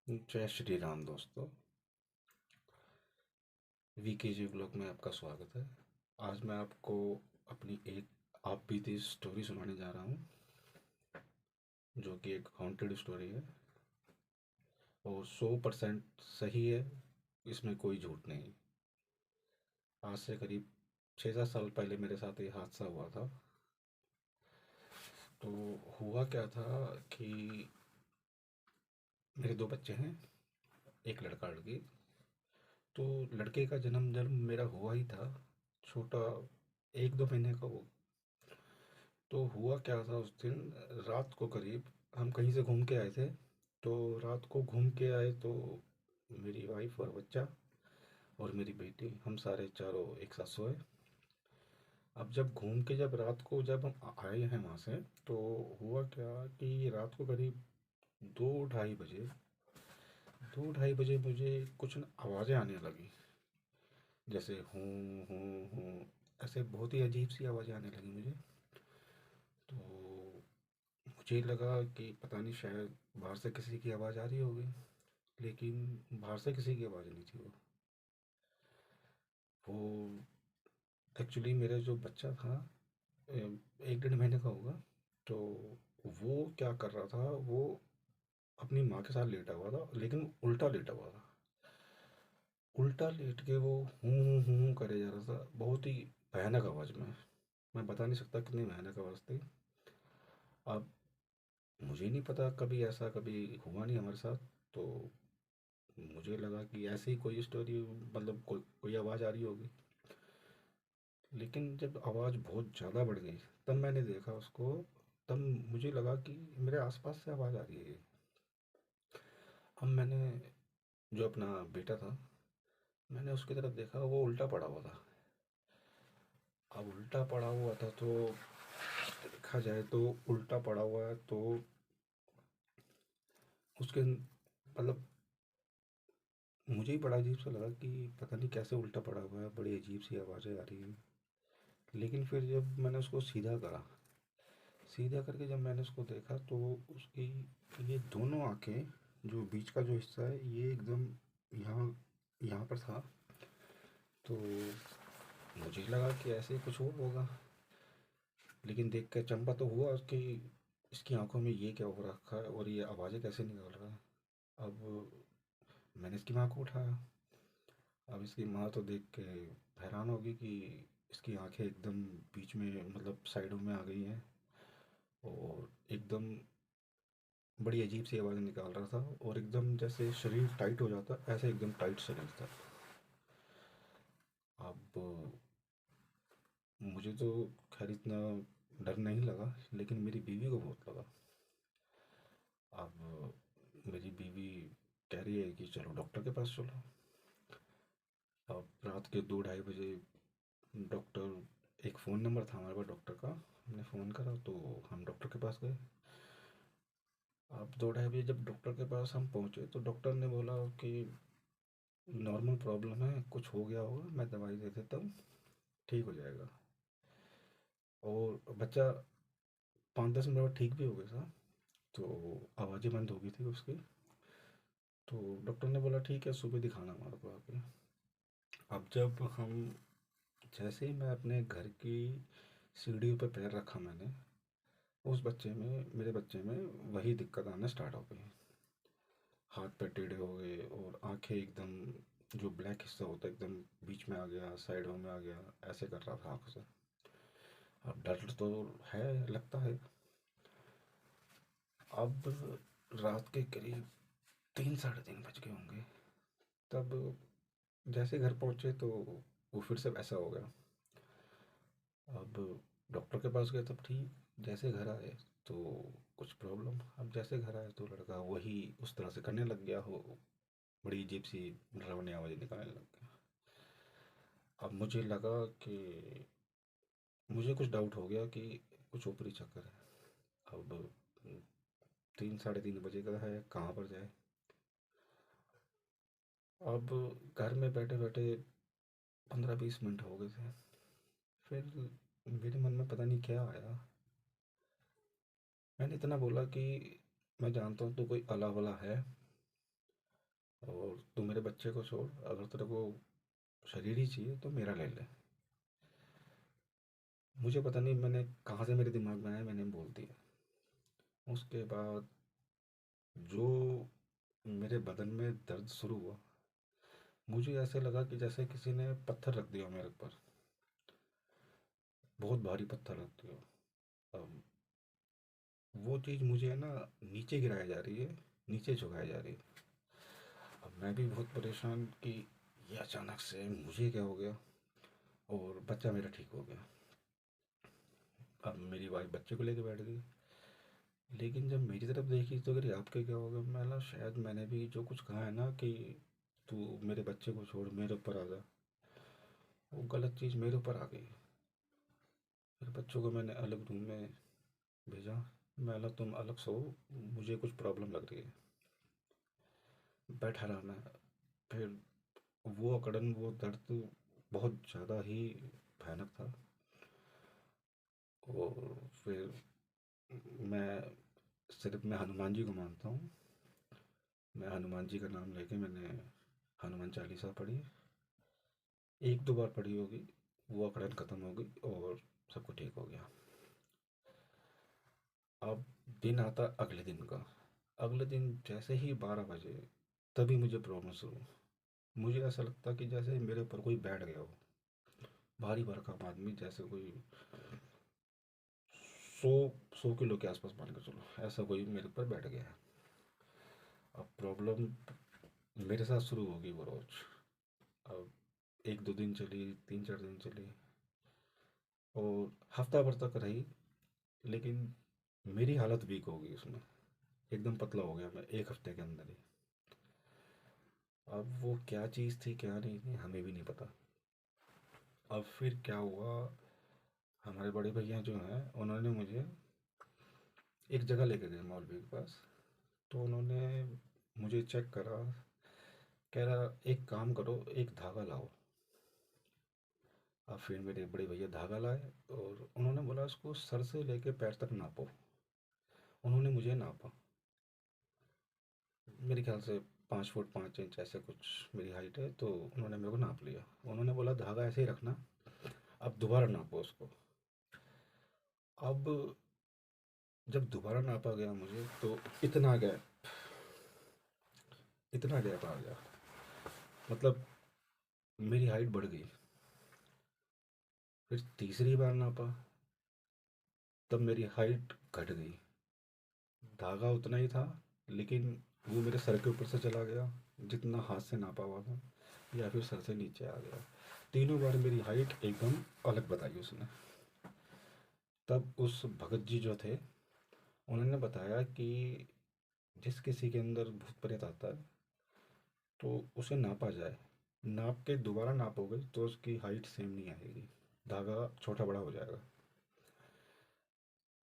जय श्री राम दोस्तों। वीकेजी ब्लॉग में आपका स्वागत है। आज मैं आपको अपनी एक आप बीती स्टोरी सुनाने जा रहा हूँ, जो कि एक हॉन्टेड स्टोरी है और 100% सही है। इसमें कोई झूठ नहीं। आज से करीब 6-7 साल पहले मेरे साथ ये हादसा हुआ था। तो हुआ क्या था कि मेरे दो बच्चे हैं, एक लड़का लड़की। तो लड़के का जन्म जब मेरा हुआ ही था, छोटा 1-2 महीने का वो। तो हुआ क्या था उस दिन, रात को करीब हम कहीं से घूम के आए थे। तो रात को घूम के आए तो मेरी वाइफ और बच्चा और मेरी बेटी, हम सारे चारों एक साथ सोए। अब जब घूम के जब रात को जब हम आए हैं वहाँ से, तो हुआ क्या कि रात को करीब 2-2:30 बजे, 2-2:30 बजे मुझे कुछ न आवाज़ें आने लगी, जैसे हूँ हूँ हूँ, ऐसे बहुत ही अजीब सी आवाज़ें आने लगी मुझे। तो मुझे लगा कि पता नहीं, शायद बाहर से किसी की आवाज़ आ रही होगी। लेकिन बाहर से किसी की आवाज़ नहीं थी। वो एक्चुअली मेरा जो बच्चा था, 1-1.5 महीने का होगा। तो वो क्या कर रहा था, वो अपनी माँ के साथ लेटा हुआ था, लेकिन उल्टा लेटा हुआ था। उल्टा लेट के वो हूँ करे जा रहा था, बहुत ही भयानक आवाज़ में। मैं बता नहीं सकता कितनी भयानक आवाज़ थी। अब मुझे नहीं पता, कभी ऐसा कभी हुआ नहीं हमारे साथ। तो मुझे लगा कि ऐसी ही कोई स्टोरी, मतलब कोई कोई आवाज़ आ रही होगी। लेकिन जब आवाज़ बहुत ज़्यादा बढ़ गई, तब मैंने देखा उसको। तब मुझे लगा कि मेरे आसपास से आवाज़ आ रही है। अब मैंने, जो अपना बेटा था, मैंने उसकी तरफ देखा, वो उल्टा पड़ा हुआ था। अब उल्टा पड़ा हुआ था तो देखा जाए तो उल्टा पड़ा हुआ है, तो उसके मतलब मुझे ही बड़ा अजीब सा लगा कि पता नहीं कैसे उल्टा पड़ा हुआ है, बड़ी अजीब सी आवाज़ें आ रही हैं। लेकिन फिर जब मैंने उसको सीधा करा, सीधा करके जब मैंने उसको देखा, तो उसकी ये दोनों आँखें, जो बीच का जो हिस्सा है, ये एकदम यहाँ यहाँ पर था। तो मुझे लगा कि ऐसे ही कुछ हुआ होगा। लेकिन देख कर चंपा तो हुआ कि इसकी आंखों में ये क्या हो रखा है और ये आवाज़ें कैसे निकाल रहा है। अब मैंने इसकी माँ को उठाया। अब इसकी माँ तो देख के हैरान होगी कि इसकी आंखें एकदम बीच में, मतलब साइडों में आ गई हैं, और एकदम बड़ी अजीब सी आवाज़ निकाल रहा था, और एकदम जैसे शरीर टाइट हो जाता, ऐसे एकदम टाइट शरीर था। अब मुझे तो खैर इतना डर नहीं लगा, लेकिन मेरी बीवी को बहुत लगा। अब मेरी बीवी कह रही है कि चलो डॉक्टर के पास चलो। अब रात के 2-2:30 बजे डॉक्टर, एक फ़ोन नंबर था हमारे पास डॉक्टर का, हमने फ़ोन करा तो हम डॉक्टर के पास गए। अब 2-2:30 बजे जब डॉक्टर के पास हम पहुँचे, तो डॉक्टर ने बोला कि नॉर्मल प्रॉब्लम है, कुछ हो गया होगा, मैं दवाई दे देता हूँ, ठीक हो जाएगा। और बच्चा 5-10 मिनट बाद ठीक भी हो गया था। तो आवाज़ें बंद हो गई थी उसकी। तो डॉक्टर ने बोला ठीक है, सुबह दिखाना हमारे को आके। अब जब हम, जैसे ही मैं अपने घर की सीढ़ियों पे पैर रखा मैंने, उस बच्चे में, मेरे बच्चे में वही दिक्कत आना स्टार्ट हो गई। हाथ पैर टेढ़े हो गए और आंखें एकदम, जो ब्लैक हिस्सा होता है एकदम बीच में आ गया, साइडों में आ गया, ऐसे कर रहा था आँखों से। अब डर तो है, लगता है। अब रात के करीब 3-3:30 बज गए होंगे। तब जैसे घर पहुँचे तो वो फिर से ऐसा हो गया। अब डॉक्टर के पास गए तब ठीक, जैसे घर आए तो कुछ प्रॉब्लम। अब जैसे घर आए तो लड़का वही उस तरह से करने लग गया हो, बड़ी अजीब सी डरावनी आवाज़ निकालने लग गया। अब मुझे लगा कि, मुझे कुछ डाउट हो गया कि कुछ ऊपरी चक्कर है। अब 3-3:30 बजे का है, कहाँ पर जाए। अब घर में बैठे बैठे 15-20 मिनट हो गए थे। फिर मेरे मन में पता नहीं क्या आया, मैंने इतना बोला कि मैं जानता हूँ तो कोई अला वला है, और तू मेरे बच्चे को छोड़, अगर तेरे को शरीर ही चाहिए तो मेरा ले ले। मुझे पता नहीं मैंने कहाँ से मेरे दिमाग में आया, मैंने बोल दिया। उसके बाद जो मेरे बदन में दर्द शुरू हुआ, मुझे ऐसे लगा कि जैसे किसी ने पत्थर रख दिया मेरे ऊपर, बहुत भारी पत्थर रख दिया। अब वो चीज़ मुझे है ना नीचे गिराई जा रही है, नीचे झुकाई जा रही है। अब मैं भी बहुत परेशान कि ये अचानक से मुझे क्या हो गया, और बच्चा मेरा ठीक हो गया। अब मेरी वाइफ बच्चे को लेके बैठ गई, लेकिन जब मेरी तरफ देखी तो अगर आपके क्या हो गया, मैं बोला शायद मैंने भी जो कुछ कहा है ना कि तू मेरे बच्चे को छोड़ मेरे ऊपर आ जा, वो गलत चीज़ मेरे ऊपर आ गई। फिर बच्चों को मैंने अलग रूम में भेजा। मैं बोला तुम अलग सो, मुझे कुछ प्रॉब्लम लग रही है। बैठा रहा मैं। फिर वो अकड़न, वो दर्द बहुत ज़्यादा ही भयानक था। और फिर मैं सिर्फ मैं हनुमान जी को मानता हूँ। मैं हनुमान जी का नाम लेके मैंने हनुमान चालीसा पढ़ी। एक दो बार पढ़ी होगी, वो अकड़न ख़त्म हो गई और सब कुछ ठीक हो गया। अब दिन आता अगले दिन का। अगले दिन जैसे ही 12 बजे, तभी मुझे प्रॉब्लम शुरू। मुझे ऐसा लगता कि जैसे मेरे ऊपर कोई बैठ गया हो, भारी भरकम आदमी, जैसे कोई 100 100 किलो के आसपास मान के चलो, ऐसा कोई मेरे ऊपर बैठ गया है। अब प्रॉब्लम मेरे साथ शुरू होगी वो रोज। अब एक दो दिन चली, 3 4 दिन चली, और हफ्ता भर तक रही। लेकिन मेरी हालत वीक हो गई उसमें, एकदम पतला हो गया मैं एक हफ्ते के अंदर ही। अब वो क्या चीज़ थी क्या नहीं थी हमें भी नहीं पता। अब फिर क्या हुआ, हमारे बड़े भैया जो हैं उन्होंने मुझे एक जगह लेके गए मौलवी के पास। तो उन्होंने मुझे चेक करा, कह रहा एक काम करो, एक धागा लाओ। अब फिर मेरे बड़े भैया धागा लाए, और उन्होंने बोला उसको सर से लेके पैर तक नापो। उन्होंने मुझे नापा, मेरे ख्याल से 5 फुट 5 इंच ऐसे कुछ मेरी हाइट है, तो उन्होंने मेरे को नाप लिया। उन्होंने बोला धागा ऐसे ही रखना, अब दोबारा नापो उसको। अब जब दोबारा नापा गया मुझे, तो इतना गैप आ गया, मतलब मेरी हाइट बढ़ गई। फिर तीसरी बार नापा, तब मेरी हाइट घट गई। धागा उतना ही था, लेकिन वो मेरे सर के ऊपर से चला गया, जितना हाथ से नापा हुआ था, या फिर सर से नीचे आ गया। तीनों बार मेरी हाइट एकदम अलग बताई उसने। तब उस भगत जी जो थे, उन्होंने बताया कि जिस किसी के अंदर भूत प्रेत आता है, तो उसे नापा जाए। नाप के दोबारा नापोगे तो उसकी हाइट सेम नहीं आएगी, धागा छोटा बड़ा हो जाएगा।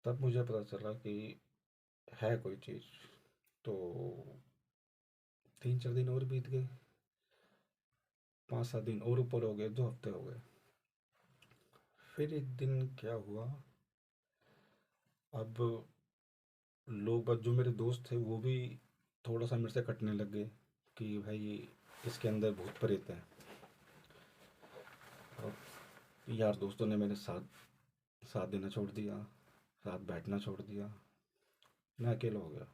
तब मुझे पता चला कि है कोई चीज़। तो 3 4 दिन और बीत गए, 5 7 दिन और ऊपर हो गए, 2 हफ्ते हो गए। फिर एक दिन क्या हुआ, अब लोग बस जो मेरे दोस्त थे वो भी थोड़ा सा मेरे से कटने लग गए कि भाई इसके अंदर भूत प्रेत है। और यार दोस्तों ने मेरे साथ साथ देना छोड़ दिया, साथ बैठना छोड़ दिया, मैं अकेला हो गया।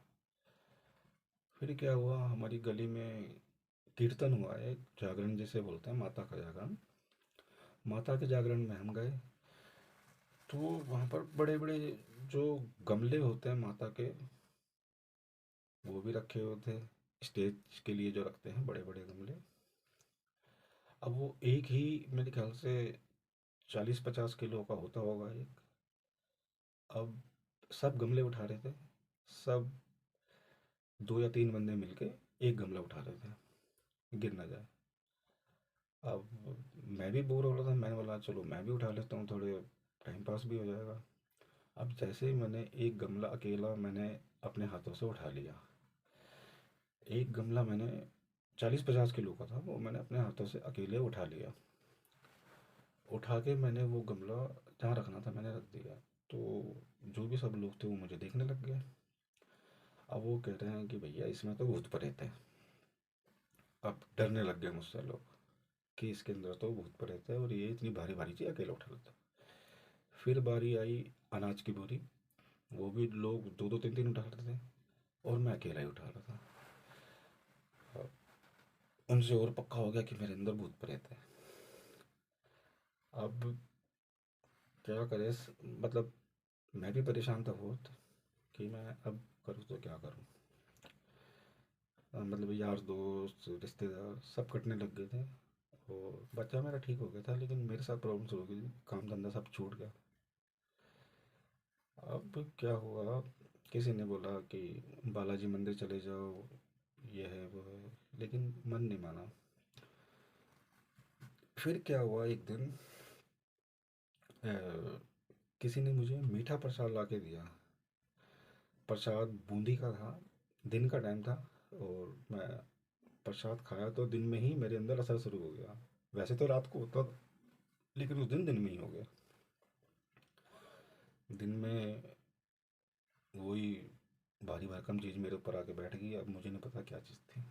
फिर क्या हुआ, हमारी गली में कीर्तन हुआ, एक जागरण जिसे बोलते हैं, माता का जागरण। माता के जागरण में हम गए। तो वहाँ पर बड़े बड़े जो गमले होते हैं माता के, वो भी रखे हुए थे, स्टेज के लिए जो रखते हैं बड़े बड़े गमले। अब वो एक ही मेरे ख्याल से 40 50 किलो का होता होगा एक। अब सब गमले उठा रहे थे, सब 2 या 3 बंदे मिलके एक गमला उठा रहे थे, गिर ना जाए। अब मैं भी बोर हो रहा था, मैंने बोला चलो मैं भी उठा लेता हूँ, थोड़े टाइम पास भी हो जाएगा। अब जैसे ही मैंने एक गमला अकेला मैंने अपने हाथों से उठा लिया, एक गमला मैंने 40 50 किलो का था, वो मैंने अपने हाथों से अकेले उठा लिया। उठा के मैंने वो गमला जहाँ रखना था मैंने रख दिया। तो जो भी सब लोग थे वो मुझे देखने लग गए। अब वो कह रहे हैं कि भैया इसमें तो भूत प्रेत है। अब डरने लग गए मुझसे लोग कि इसके अंदर तो भूत प्रेत है और ये इतनी भारी भारी चीज़ अकेला उठा लेता। फिर बारी आई अनाज की बोरी, वो भी लोग दो दो तीन तीन उठा रहे थे और मैं अकेला ही उठा रहा था। अब उनसे और पक्का हो गया कि मेरे अंदर भूत प्रेत है। अब क्या करे, मतलब मैं भी परेशान था बहुत कि मैं अब करूँ तो क्या करूँ। मतलब यार दोस्त रिश्तेदार सब कटने लग गए थे और बच्चा मेरा ठीक हो गया था, लेकिन मेरे साथ प्रॉब्लम शुरू हो गई थी, काम धंधा सब छूट गया। अब क्या हुआ, किसी ने बोला कि बालाजी मंदिर चले जाओ, ये है वो है, लेकिन मन नहीं माना। फिर क्या हुआ, एक दिन अ, किसी ने मुझे मीठा प्रसाद ला के दिया। प्रसाद बूंदी का था, दिन का टाइम था और मैं प्रसाद खाया तो दिन में ही मेरे अंदर असर शुरू हो गया। वैसे तो रात को होता था, लेकिन उस दिन दिन में ही हो गया। दिन में वही भारी भरकम चीज़ मेरे ऊपर आके बैठ गई। अब मुझे नहीं पता क्या चीज़ थी।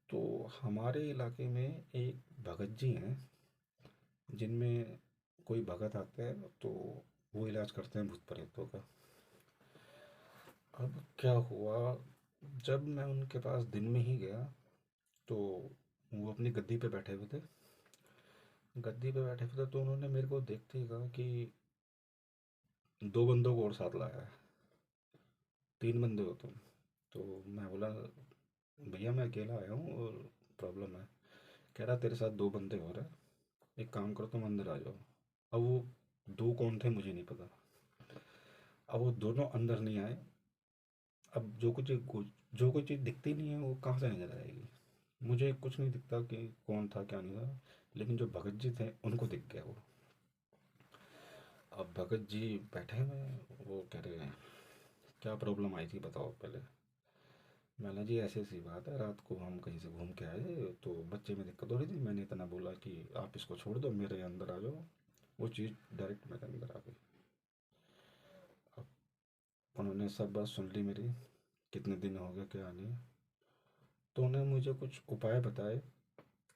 तो हमारे इलाके में एक भगत जी हैं, जिनमें कोई भगत आते हैं तो वो इलाज करते हैं भूत प्रेतों का। अब क्या हुआ, जब मैं उनके पास दिन में ही गया तो वो अपनी गद्दी पे बैठे हुए थे। गद्दी पे बैठे हुए थे तो उन्होंने मेरे को देखते ही कहा कि दो बंदों को और साथ लाया है, तीन बंदे हो तुम। तो मैं बोला भैया मैं अकेला आया हूँ और प्रॉब्लम है। कह रहा तेरे साथ दो बंदे और हैं, एक काम करो तुम अंदर आ जाओ। अब वो दो कौन थे मुझे नहीं पता। अब वो दोनों अंदर नहीं आए। अब जो कोई चीज़ दिखती नहीं है वो कहाँ से नजर आएगी। मुझे कुछ नहीं दिखता कि कौन था क्या नहीं था, लेकिन जो भगत जी थे उनको दिख गया वो। अब भगत जी बैठे हुए हैं, वो कह रहे हैं क्या प्रॉब्लम आई थी बताओ पहले। मैंने जी ऐसी ऐसी बात है, रात को हम कहीं से घूम के आए तो बच्चे में दिक्कत हो रही थी, मैंने इतना बोला कि आप इसको छोड़ दो मेरे अंदर आ जाओ। वो चीज़ डायरेक्ट मेरे अंदर आ गई। अब उन्होंने सब बात सुन ली मेरी, कितने दिन हो गए क्या नहीं। तो उन्होंने मुझे कुछ उपाय बताए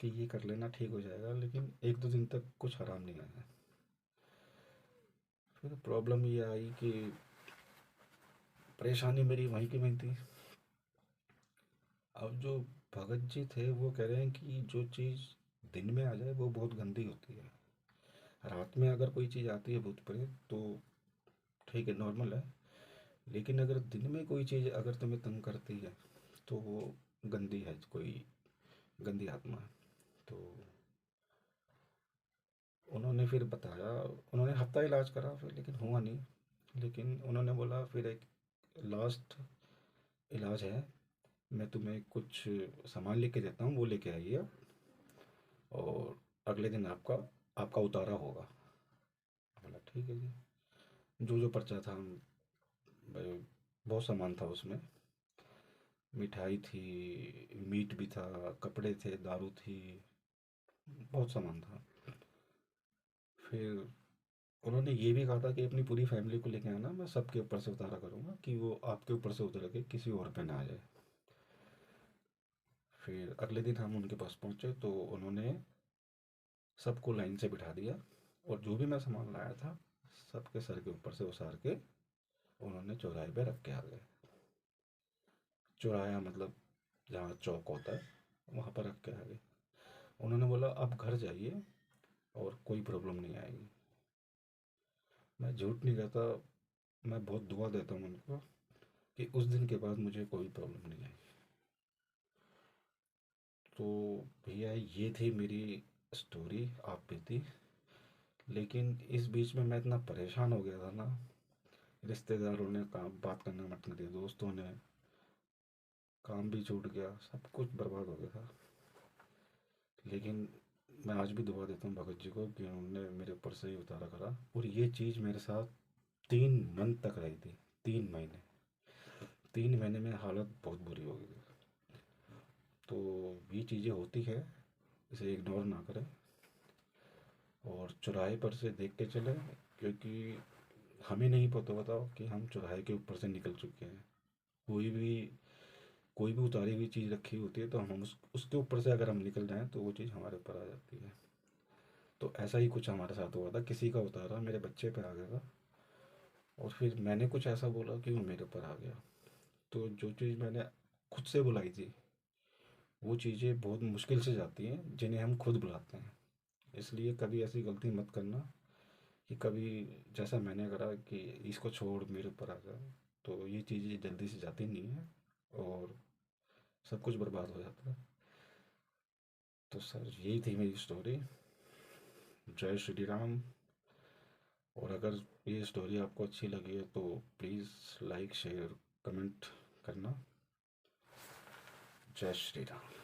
कि ये कर लेना ठीक हो जाएगा, लेकिन एक दो दिन तक कुछ आराम नहीं आया। फिर प्रॉब्लम ये आई कि परेशानी मेरी वहीं की वहीं थी। अब जो भगत जी थे वो कह रहे हैं कि जो चीज़ दिन में आ जाए वो बहुत गंदी होती है, रात में अगर कोई चीज़ आती है भूत प्रेत तो ठीक है नॉर्मल है, लेकिन अगर दिन में कोई चीज़ अगर तुम्हें तंग करती है तो वो गंदी है, कोई गंदी आत्मा है। तो उन्होंने फिर बताया, उन्होंने हफ्ता इलाज करा फिर लेकिन हुआ नहीं। लेकिन उन्होंने बोला फिर एक लास्ट इलाज है, मैं तुम्हें कुछ सामान लेके देता हूँ वो लेके आइए आप, और अगले दिन आपका आपका उतारा होगा। बोला ठीक है जी। जो जो पर्चा था भाई, बहुत सामान था उसमें, मिठाई थी, मीट भी था, कपड़े थे, दारू थी, बहुत सामान था। फिर उन्होंने ये भी कहा था कि अपनी पूरी फैमिली को लेके आना, मैं सबके ऊपर से उतारा करूँगा कि वो आपके ऊपर से उतर के किसी और पे ना आ जाए। फिर अगले दिन हम उनके पास पहुँचे तो उन्होंने सबको लाइन से बिठा दिया और जो भी मैं सामान लाया था सबके सर के ऊपर से उतार के उन्होंने चौराहे पे रख के आ गए। चौराहा मतलब जहाँ चौक होता है वहाँ पर रख के आ गए। उन्होंने बोला अब घर जाइए और कोई प्रॉब्लम नहीं आएगी। मैं झूठ नहीं कहता, मैं बहुत दुआ देता हूँ उनको कि उस दिन के बाद मुझे कोई प्रॉब्लम नहीं आई। तो भैया ये थी मेरी स्टोरी, आप बीती। लेकिन इस बीच में मैं इतना परेशान हो गया था ना, रिश्तेदारों ने काम बात करना मत कर दिया, दोस्तों ने, काम भी छूट गया, सब कुछ बर्बाद हो गया था। लेकिन मैं आज भी दुआ देता हूँ भगत जी को कि उन्होंने मेरे ऊपर से ही उतारा करा। और ये चीज़ मेरे साथ 3 मंथ तक रही थी, 3 महीने। 3 महीने में हालत बहुत बुरी हो गई थी। तो ये चीज़ें होती है, इसे इग्नोर ना करें और चौराहे पर से देख के चलें, क्योंकि हमें नहीं पता होता कि हम चौराहे के ऊपर से निकल चुके हैं। कोई भी कोई भी उतारी हुई चीज़ रखी होती है तो हम उसके ऊपर से अगर हम निकल जाएं तो वो चीज़ हमारे ऊपर आ जाती है। तो ऐसा ही कुछ हमारे साथ हुआ था, किसी का उतारा मेरे बच्चे पे आ गया था, और फिर मैंने कुछ ऐसा बोला कि वो मेरे ऊपर आ गया। तो जो चीज़ मैंने खुद से बुलाई थी, वो चीज़ें बहुत मुश्किल से जाती हैं जिन्हें हम खुद बुलाते हैं। इसलिए कभी ऐसी गलती मत करना कि कभी जैसा मैंने करा कि इसको छोड़ मेरे ऊपर आ जा, तो ये चीज़ें जल्दी से जाती नहीं है और सब कुछ बर्बाद हो जाता है। तो सर यही थी मेरी स्टोरी। जय श्री राम। और अगर ये स्टोरी आपको अच्छी लगी है तो प्लीज़ लाइक शेयर कमेंट करना। जय श्री राम।